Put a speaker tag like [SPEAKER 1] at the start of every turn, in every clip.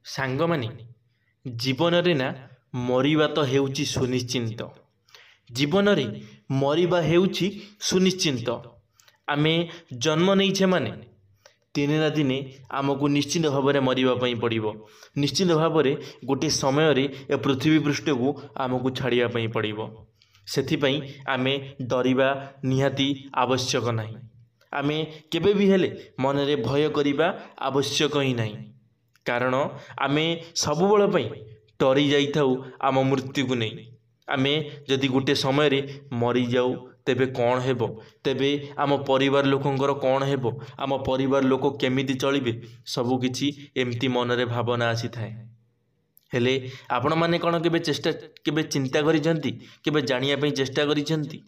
[SPEAKER 1] ସାଙ୍ଗମାନେ ଜୀବନରେ ନା ମରିବା ତ ହେଉଛି ସୁନିଶ୍ଚିନ୍ତ। ଜୀବନରେ ମରିବା ହେଉଛି ସୁନିଶ୍ଚିନ୍ତ। ଆମେ ଜନ୍ମ ନେଇଛେ ମାନେ ଦିନେ ନା ଦିନେ ଆମକୁ ନିଶ୍ଚିନ୍ତ ଭାବରେ ମରିବା ପାଇଁ ପଡ଼ିବ। ନିଶ୍ଚିନ୍ତ ଭାବରେ ଗୋଟିଏ ସମୟରେ ଏ ପୃଥିବୀ ପୃଷ୍ଠକୁ ଆମକୁ ଛାଡ଼ିବା ପାଇଁ ପଡ଼ିବ। ସେଥିପାଇଁ ଆମେ ଡରିବା ନିହାତି ଆବଶ୍ୟକ ନାହିଁ। ଆମେ କେବେ ବି ହେଲେ ମନରେ ଭୟ କରିବା ଆବଶ୍ୟକ ହିଁ ନାହିଁ। କାରଣ ଆମେ ସବୁବେଳ ପାଇଁ ଡରି ଯାଇଥାଉ ଆମ ମୃତ୍ୟୁକୁ ନେଇ। ଆମେ ଯଦି ଗୋଟିଏ ସମୟରେ ମରିଯାଉ ତେବେ କ'ଣ ହେବ? ତେବେ ଆମ ପରିବାର ଲୋକଙ୍କର କ'ଣ ହେବ? ଆମ ପରିବାର ଲୋକ କେମିତି ଚଳିବେ? ସବୁକିଛି ଏମିତି ମନରେ ଭାବନା ଆସିଥାଏ। ହେଲେ ଆପଣମାନେ କ'ଣ କେବେ ଚିନ୍ତା କରିଛନ୍ତି? କେବେ ଜାଣିବା ପାଇଁ ଚେଷ୍ଟା କରିଛନ୍ତି?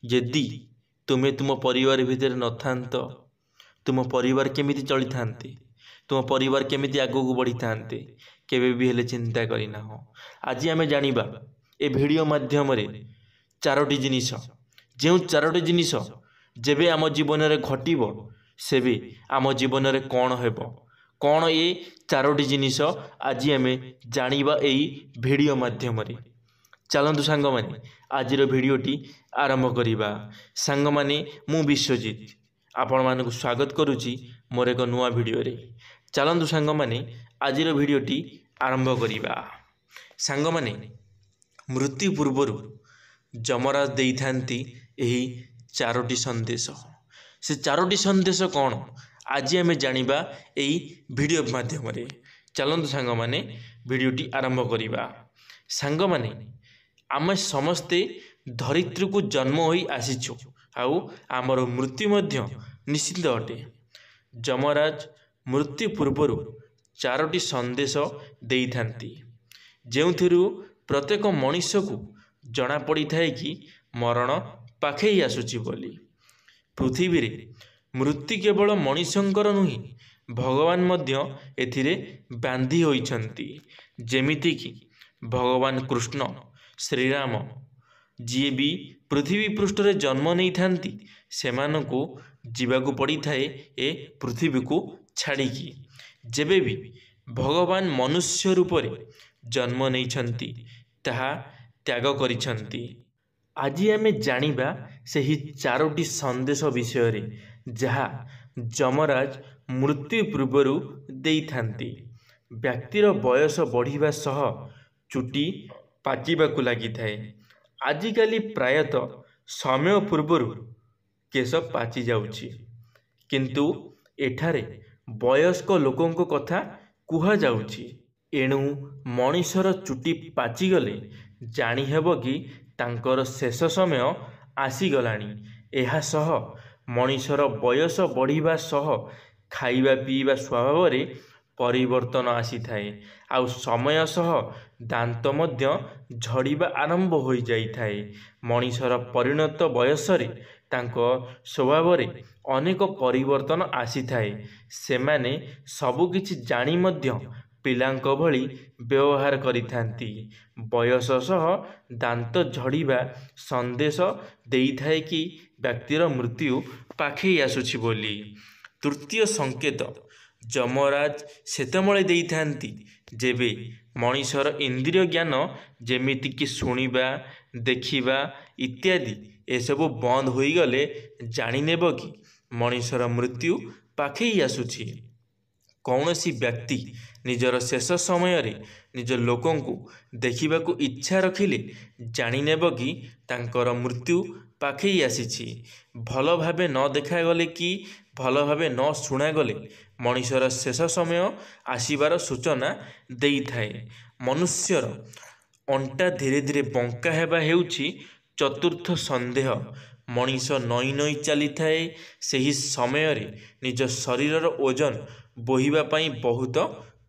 [SPEAKER 1] ଯଦି ତୁମେ ତୁମ ପରିବାର ଭିତରେ ନଥାନ୍ତ, ତୁମ ପରିବାର କେମିତି ଚଳିଥାନ୍ତେ? ତୁମ ପରିବାର କେମିତି ଆଗକୁ ବଢ଼ିଥାନ୍ତେ? କେବେ ବି ହେଲେ ଚିନ୍ତା କରିନାହଁ। ଆଜି ଆମେ ଜାଣିବା ଏ ଭିଡ଼ିଓ ମାଧ୍ୟମରେ ଚାରୋଟି ଜିନିଷ, ଯେଉଁ ଚାରୋଟି ଜିନିଷ ଯେବେ ଆମ ଜୀବନରେ ଘଟିବ ସେବେ ଆମ ଜୀବନରେ କ'ଣ ହେବ? କ'ଣ ଏ ଚାରୋଟି ଜିନିଷ ଆଜି ଆମେ ଜାଣିବା ଏଇ ଭିଡ଼ିଓ ମାଧ୍ୟମରେ। ଚାଲନ୍ତୁ ସାଙ୍ଗମାନେ ଆଜିର ଭିଡ଼ିଓଟି ଆରମ୍ଭ କରିବା। ସାଙ୍ଗମାନେ ମୁଁ ବିଶ୍ୱଜିତ ଆପଣମାନଙ୍କୁ ସ୍ୱାଗତ କରୁଛି ମୋର ଏକ ନୂଆ ଭିଡ଼ିଓରେ। ଚାଲନ୍ତୁ ସାଙ୍ଗମାନେ ଆଜିର ଭିଡ଼ିଓଟି ଆରମ୍ଭ କରିବା। ସାଙ୍ଗମାନେ ମୃତ୍ୟୁ ପୂର୍ବରୁ ଯମରାଜ ଦେଇଥାନ୍ତି ଏହି ଚାରୋଟି ସନ୍ଦେଶ। ସେ ଚାରୋଟି ସନ୍ଦେଶ କ'ଣ ଆଜି ଆମେ ଜାଣିବା ଏହି ଭିଡ଼ିଓ ମାଧ୍ୟମରେ। ଚାଲନ୍ତୁ ସାଙ୍ଗମାନେ ଭିଡ଼ିଓଟି ଆରମ୍ଭ କରିବା। ସାଙ୍ଗମାନେ ଆମେ ସମସ୍ତେ ଧରିତ୍ରୀକୁ ଜନ୍ମ ହୋଇ ଆସିଛୁ, ଆଉ ଆମର ମୃତ୍ୟୁ ମଧ୍ୟ ନିଶ୍ଚିତ ଅଟେ। ଯମରାଜ ମୃତ୍ୟୁ ପୂର୍ବରୁ ଚାରୋଟି ସନ୍ଦେଶ ଦେଇଥାନ୍ତି, ଯେଉଁଥିରୁ ପ୍ରତ୍ୟେକ ମଣିଷକୁ ଜଣାପଡ଼ିଥାଏ କି ମରଣ ପାଖେଇ ଆସୁଛି ବୋଲି। ପୃଥିବୀରେ ମୃତ୍ୟୁ କେବଳ ମଣିଷଙ୍କର ନୁହେଁ, ଭଗବାନ ମଧ୍ୟ ଏଥିରେ ବାନ୍ଧି ହୋଇଛନ୍ତି। ଯେମିତିକି ଭଗବାନ କୃଷ୍ଣ, ଶ୍ରୀରାମ, ଯିଏ ବି ପୃଥିବୀ ପୃଷ୍ଠରେ ଜନ୍ମ ନେଇଥାନ୍ତି ସେମାନଙ୍କୁ ଯିବାକୁ ପଡ଼ିଥାଏ ଏ ପୃଥିବୀକୁ ଛାଡ଼ିକି। ଯେବେ ବି ଭଗବାନ ମନୁଷ୍ୟ ରୂପରେ ଜନ୍ମ ନେଇଛନ୍ତି ତାହା ତ୍ୟାଗ କରିଛନ୍ତି। ଆଜି ଆମେ ଜାଣିବା ସେହି ଚାରୋଟି ସନ୍ଦେଶ ବିଷୟରେ, ଯାହା ଯମରାଜ ମୃତ୍ୟୁ ପୂର୍ବରୁ ଦେଇଥାନ୍ତି। ବ୍ୟକ୍ତିର ବୟସ ବଢ଼ିବା ସହ ଚୁଟି ପାଚିବାକୁ ଲାଗିଥାଏ। ଆଜିକାଲି ପ୍ରାୟତଃ ସମୟ ପୂର୍ବରୁ କେଶ ପାଚି ଯାଉଛି, କିନ୍ତୁ ଏଠାରେ ବୟସ୍କ ଲୋକଙ୍କ କଥା କୁହାଯାଉଛି। ଏଣୁ ମଣିଷର ଚୁଟି ପାଚିଗଲେ ଜାଣିହେବ କି ତାଙ୍କର ଶେଷ ସମୟ ଆସିଗଲାଣି। ଏହା ସହ ମଣିଷର ବୟସ ବଢ଼ିବା ସହ ଖାଇବା ପିଇବା ସ୍ୱଭାବରେ ପରିବର୍ତ୍ତନ ଆସିଥାଏ, ଆଉ ସମୟ ସହ ଦାନ୍ତ ମଧ୍ୟ ଝଡ଼ିବା ଆରମ୍ଭ ହୋଇଯାଇଥାଏ। ମଣିଷର ପରିଣତ ବୟସରେ ତାଙ୍କ ସ୍ୱଭାବରେ ଅନେକ ପରିବର୍ତ୍ତନ ଆସିଥାଏ। ସେମାନେ ସବୁକିଛି ଜାଣି ମଧ୍ୟ ପିଲାଙ୍କ ଭଳି ବ୍ୟବହାର କରିଥାନ୍ତି। ବୟସ ସହ ଦାନ୍ତ ଝଡ଼ିବା ସନ୍ଦେଶ ଦେଇଥାଏ କି ବ୍ୟକ୍ତିର ମୃତ୍ୟୁ ପାଖେଇ ଆସୁଛି ବୋଲି। ତୃତୀୟ ସଂକେତ ଯମରାଜ ସେତେବେଳେ ଦେଇଥାନ୍ତି ଯେବେ ମଣିଷର ଇନ୍ଦ୍ରିୟ ଜ୍ଞାନ, ଯେମିତିକି ଶୁଣିବା, ଦେଖିବା ଇତ୍ୟାଦି ଏସବୁ ବନ୍ଦ ହୋଇଗଲେ ଜାଣିନେବ କି ମଣିଷର ମୃତ୍ୟୁ ପାଖେଇ ଆସୁଛି। କୌଣସି ବ୍ୟକ୍ତି ନିଜର ଶେଷ ସମୟରେ ନିଜ ଲୋକଙ୍କୁ ଦେଖିବାକୁ ଇଚ୍ଛା ରଖିଲେ ଜାଣିନେବ କି ତାଙ୍କର ମୃତ୍ୟୁ ପାଖେଇ ଆସିଛି। ଭଲ ଭାବେ ନ ଦେଖାଗଲେ କି ଭଲ ଭାବେ ନ ଶୁଣାଗଲେ ମଣିଷର ଶେଷ ସମୟ ଆସିବାର ସୂଚନା ଦେଇଥାଏ। ମନୁଷ୍ୟର ଅଣ୍ଟା ଧୀରେ ଧୀରେ ବଙ୍କା ହେବା ହେଉଛି ଚତୁର୍ଥ ସନ୍ଦେହ। ମଣିଷ ନଇଁ ନଇଁ ଚାଲିଥାଏ, ସେହି ସମୟରେ ନିଜ ଶରୀରର ଓଜନ ବୋହିବା ପାଇଁ ବହୁତ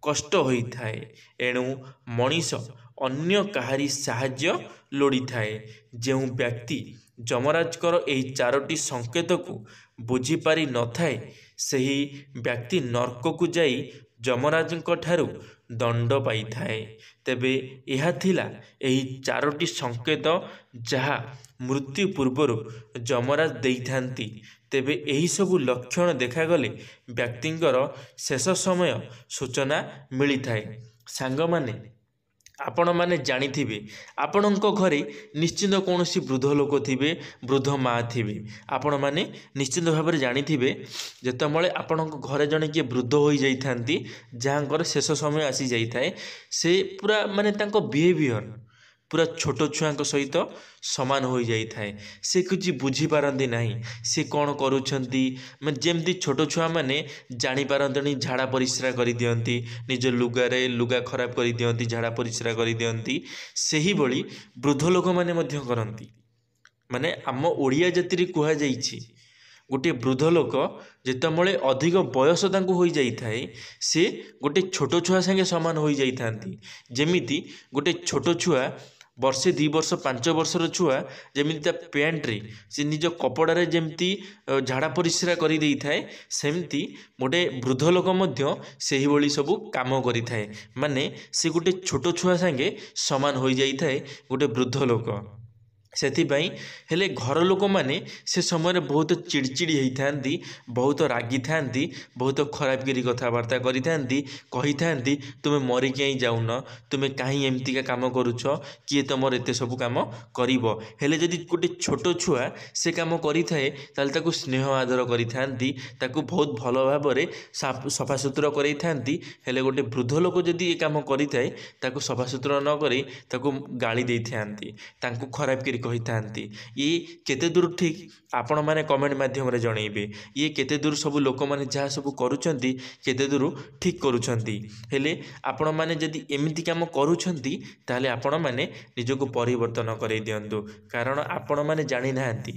[SPEAKER 1] କଷ୍ଟ ହୋଇଥାଏ। ଏଣୁ ମଣିଷ ଅନ୍ୟ କାହାରି ସାହାଯ୍ୟ ଲୋଡ଼ିଥାଏ। ଯେଉଁ ବ୍ୟକ୍ତି ଯମରାଜଙ୍କର ଏହି ଚାରୋଟି ସଂକେତକୁ ବୁଝିପାରି ନଥାଏ ସେହି ବ୍ୟକ୍ତି ନର୍କକୁ ଯାଇ ଯମରାଜଙ୍କ ଠାରୁ ଦଣ୍ଡ ପାଇଥାଏ। ତେବେ ଏହା ଥିଲା ଏହି 4ଟି ସଂକେତ ଯାହା ମୃତ୍ୟୁ ପୂର୍ବରୁ ଯମରାଜ ଦେଇଥାନ୍ତି। ତେବେ ଏହିସବୁ ଲକ୍ଷଣ ଦେଖାଗଲେ ବ୍ୟକ୍ତିଙ୍କର ଶେଷ ସମୟ ସୂଚନା ମିଳିଥାଏ। ସାଙ୍ଗମାନେ, ଆପଣମାନେ ଜାଣିଥିବେ ଆପଣଙ୍କ ଘରେ ନିଶ୍ଚିନ୍ତ କୌଣସି ବୃଦ୍ଧ ଲୋକ ଥିବେ, ବୃଦ୍ଧ ମା ଥିବେ। ଆପଣମାନେ ନିଶ୍ଚିନ୍ତ ଭାବରେ ଜାଣିଥିବେ ଯେତେବେଳେ ଆପଣଙ୍କ ଘରେ ଜଣେ କିଏ ବୃଦ୍ଧ ହୋଇଯାଇଥାନ୍ତି, ଯାହାଙ୍କର ଶେଷ ସମୟ ଆସିଯାଇଥାଏ, ସେ ପୁରା ତାଙ୍କ ବିହେଭିଅର ପୁରା ଛୋଟ ଛୁଆଙ୍କ ସହିତ ସମାନ ହୋଇଯାଇଥାଏ। ସେ କିଛି ବୁଝିପାରନ୍ତି ନାହିଁ ସେ କ'ଣ କରୁଛନ୍ତି। ଯେମିତି ଛୋଟ ଛୁଆମାନେ ଜାଣିପାରନ୍ତିନି, ଝାଡ଼ା ପରିସ୍ରା କରିଦିଅନ୍ତି, ନିଜ ଲୁଗାରେ ଲୁଗା ଖରାପ କରିଦିଅନ୍ତି, ଝାଡ଼ା ପରିସ୍ରା କରିଦିଅନ୍ତି, ସେହିଭଳି ବୃଦ୍ଧ ଲୋକମାନେ ମଧ୍ୟ କରନ୍ତି। ଆମ ଓଡ଼ିଆ ଜାତିରେ କୁହାଯାଇଛି ଗୋଟିଏ ବୃଦ୍ଧ ଲୋକ ଯେତେବେଳେ ଅଧିକ ବୟସ ତାଙ୍କୁ ହୋଇଯାଇଥାଏ, ସେ ଗୋଟେ ଛୋଟ ଛୁଆ ସାଙ୍ଗେ ସମାନ ହୋଇଯାଇଥାନ୍ତି। ଯେମିତି ଗୋଟେ ଛୋଟ ଛୁଆ ବର୍ଷେ 2 ବର୍ଷ 5 ବର୍ଷର ଛୁଆ ଯେମିତି ତା ପ୍ୟାଣ୍ଟରେ ସେ ନିଜ କପଡ଼ାରେ ଯେମିତି ଝାଡ଼ା ପରିସ୍ରା କରିଦେଇଥାଏ, ସେମିତି ଗୋଟେ ବୃଦ୍ଧ ଲୋକ ମଧ୍ୟ ସେହିଭଳି ସବୁ କାମ କରିଥାଏ। ସେ ଗୋଟେ ଛୋଟ ଛୁଆ ସାଙ୍ଗେ ସମାନ ହୋଇଯାଇଥାଏ ଗୋଟେ ବୃଦ୍ଧ ଲୋକ। ସେଥିପାଇଁ ହେଲେ ଘର ଲୋକମାନେ ସେ ସମୟରେ ବହୁତ ଚିଡ଼ଚିଡ଼ି ହେଇଥାନ୍ତି, ବହୁତ ରାଗିଥାନ୍ତି, ବହୁତ ଖରାପ କରି କଥାବାର୍ତ୍ତା କରିଥାନ୍ତି, କହିଥାନ୍ତି ତୁମେ ମରି କାହିଁ ଯାଉନ, ତୁମେ କାହିଁ ଏମିତିକା କାମ କରୁଛ, କିଏ ତୁମର ଏତେ ସବୁ କାମ କରିବ। ହେଲେ ଯଦି ଗୋଟେ ଛୋଟ ଛୁଆ ସେ କାମ କରିଥାଏ, ତାହେଲେ ତାକୁ ସ୍ନେହ ଆଦର କରିଥାନ୍ତି, ତାକୁ ବହୁତ ଭଲ ଭାବରେ ସଫାସୁତୁରା କରାଇଥାନ୍ତି। ହେଲେ ଗୋଟେ ବୃଦ୍ଧ ଲୋକ ଯଦି ଏ କାମ କରିଥାଏ, ତାକୁ ସଫାସୁତୁରା ନ କରି ତାକୁ ଗାଳି ଦେଇଥାନ୍ତି, ତାଙ୍କୁ ଖରାପ କରି କହିଥାନ୍ତି। ଇଏ କେତେ ଦୂର ଠିକ୍ ଆପଣମାନେ କମେଣ୍ଟ ମାଧ୍ୟମରେ ଜଣେଇବେ। ଇଏ କେତେ ଦୂର ସବୁ ଲୋକମାନେ ଯାହା ସବୁ କରୁଛନ୍ତି କେତେ ଦୂର ଠିକ୍ କରୁଛନ୍ତି। ହେଲେ ଆପଣମାନେ ଯଦି ଏମିତି କାମ କରୁଛନ୍ତି, ତାହେଲେ ଆପଣମାନେ ନିଜକୁ ପରିବର୍ତ୍ତନ କରାଇ ଦିଅନ୍ତୁ। କାରଣ ଆପଣମାନେ ଜାଣିନାହାନ୍ତି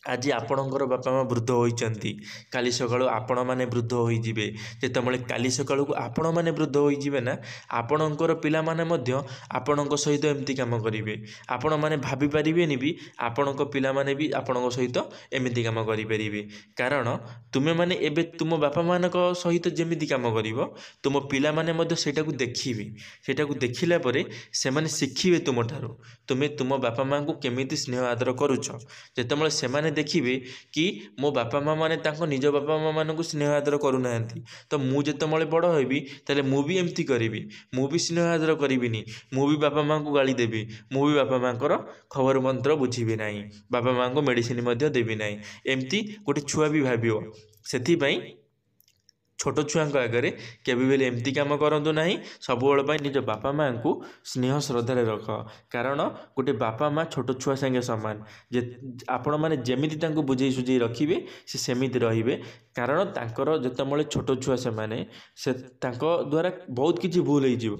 [SPEAKER 1] ଆଜି ଆପଣଙ୍କର ବାପା ମା ବୃଦ୍ଧ ହୋଇଛନ୍ତି, କାଲି ସକାଳୁ ଆପଣମାନେ ବୃଦ୍ଧ ହୋଇଯିବେ। ଯେତେବେଳେ କାଲି ସକାଳକୁ ଆପଣମାନେ ବୃଦ୍ଧ ହୋଇଯିବେ ନା, ଆପଣଙ୍କର ପିଲାମାନେ ମଧ୍ୟ ଆପଣଙ୍କ ସହିତ ଏମିତି କାମ କରିବେ। ଆପଣମାନେ ଭାବିପାରିବେନି ବି ଆପଣଙ୍କ ପିଲାମାନେ ବି ଆପଣଙ୍କ ସହିତ ଏମିତି କାମ କରିପାରିବେ। କାରଣ ତୁମେମାନେ ଏବେ ତୁମ ବାପା ମାନଙ୍କ ସହିତ ଯେମିତି କାମ କରିବ, ତୁମ ପିଲାମାନେ ମଧ୍ୟ ସେଇଟାକୁ ଦେଖିବେ। ସେଇଟାକୁ ଦେଖିଲା ପରେ ସେମାନେ ଶିଖିବେ ତୁମଠାରୁ, ତୁମେ ତୁମ ବାପା ମାଙ୍କୁ କେମିତି ସ୍ନେହ ଆଦର କରୁଛ। ଯେତେବେଳେ ସେମାନେ ଦେଖିବେ କି ମୋ ବାପା ମା ମାନେ ତାଙ୍କ ନିଜ ବାପା ମା ମାନଙ୍କୁ ସ୍ନେହ ଆଦର କରୁନାହାନ୍ତି, ତ ମୁଁ ଯେତେବେଳେ ବଡ଼ ହେବି ତାହେଲେ ମୁଁ ବି ଏମିତି କରିବି। ମୁଁ ବି ସ୍ନେହ ଆଦର କରିବିନି, ମୁଁ ବି ବାପା ମାଙ୍କୁ ଗାଳି ଦେବି, ମୁଁ ବି ବାପା ମାଙ୍କର ଖବର ମନ୍ତ୍ର ବୁଝିବି ନାହିଁ, ବାପା ମାଙ୍କୁ ମେଡ଼ିସିନ ମଧ୍ୟ ଦେବି ନାହିଁ। ଏମିତି ଗୋଟେ ଛୁଆ ବି ଭାବିବ। ସେଥିପାଇଁ ଛୋଟ ଛୁଆଙ୍କ ଆଗରେ କେବେ ବି ଏମିତି କାମ କରନ୍ତୁ ନାହିଁ। ସବୁବେଳେ ପାଇଁ ନିଜ ବାପା ମାଙ୍କୁ ସ୍ନେହ ଶ୍ରଦ୍ଧାରେ ରଖ। କାରଣ ଗୋଟେ ବାପା ମା ଛୋଟ ଛୁଆ ସାଙ୍ଗେ ସମାନ। ଆପଣମାନେ ଯେମିତି ତାଙ୍କୁ ବୁଝେଇ ସୁଝେଇ ରଖିବେ ସେ ସେମିତି ରହିବେ। କାରଣ ତାଙ୍କର ଯେତେବେଳେ ଛୋଟ ଛୁଆ ସେମାନେ ତାଙ୍କ ଦ୍ୱାରା ବହୁତ କିଛି ଭୁଲ ହେଇଯିବ।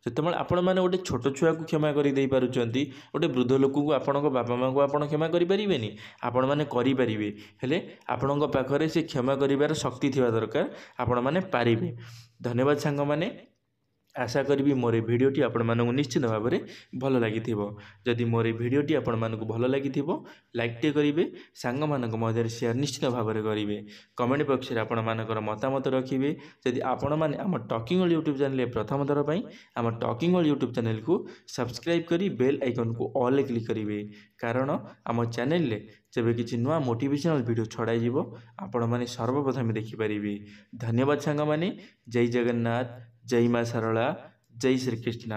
[SPEAKER 1] ଯେତେବେଳେ ଆପଣମାନେ ଗୋଟେ ଛୋଟ ଛୁଆକୁ କ୍ଷମା କରି ଦେଇପାରୁଛନ୍ତି, ଗୋଟେ ବୃଦ୍ଧ ଲୋକକୁ ଆପଣଙ୍କ ବାପା ମାଙ୍କୁ ଆପଣ କ୍ଷମା କରିପାରିବେନି? ଆପଣମାନେ କରିପାରିବେ। ହେଲେ ଆପଣଙ୍କ ପାଖରେ ସେ କ୍ଷମା କରିବାର ଶକ୍ତି ଥିବା ଦରକାର, ଆପଣମାନେ ପାରିବେ। ଧନ୍ୟବାଦ ସାଙ୍ଗମାନେ। ଆଶା କରିବି ମୋର ଏ ଭିଡ଼ିଓଟି ଆପଣମାନଙ୍କୁ ନିଶ୍ଚିତ ଭାବରେ ଭଲ ଲାଗିଥିବ। ଯଦି ମୋର ଏ ଭିଡ଼ିଓଟି ଆପଣମାନଙ୍କୁ ଭଲ ଲାଗିଥିବ, ଲାଇକ୍ଟିଏ କରିବେ, ସାଙ୍ଗମାନଙ୍କ ମଧ୍ୟରେ ସେୟାର ନିଶ୍ଚିତ ଭାବରେ କରିବେ। କମେଣ୍ଟ ବକ୍ସରେ ଆପଣମାନଙ୍କର ମତାମତ ରଖିବେ। ଯଦି ଆପଣମାନେ ଆମ ଟକିଂ ୱାର୍ଲ୍ଡ ୟୁଟ୍ୟୁବ୍ ଚ୍ୟାନେଲରେ ପ୍ରଥମ ଥର ପାଇଁ ଆମ ଟକିଂ ୱାର୍ଲ୍ଡ ୟୁଟ୍ୟୁବ୍ ଚ୍ୟାନେଲକୁ ସବସ୍କ୍ରାଇବ୍ କରି ବେଲ୍ ଆଇକନ୍କୁ ଅଲ୍ରେ କ୍ଲିକ୍ କରିବେ। କାରଣ ଆମ ଚ୍ୟାନେଲରେ ଯେବେ କିଛି ନୂଆ ମୋଟିଭେସନାଲ୍ ଭିଡ଼ିଓ ଛଡ଼ାଯିବ, ଆପଣମାନେ ସର୍ବପ୍ରଥମେ ଦେଖିପାରିବେ। ଧନ୍ୟବାଦ ସାଙ୍ଗମାନେ। ଜୟ ଜଗନ୍ନାଥ, ଜୟ ମା ଶାରଳା, ଜୟ ଶ୍ରୀକୃଷ୍ଣ।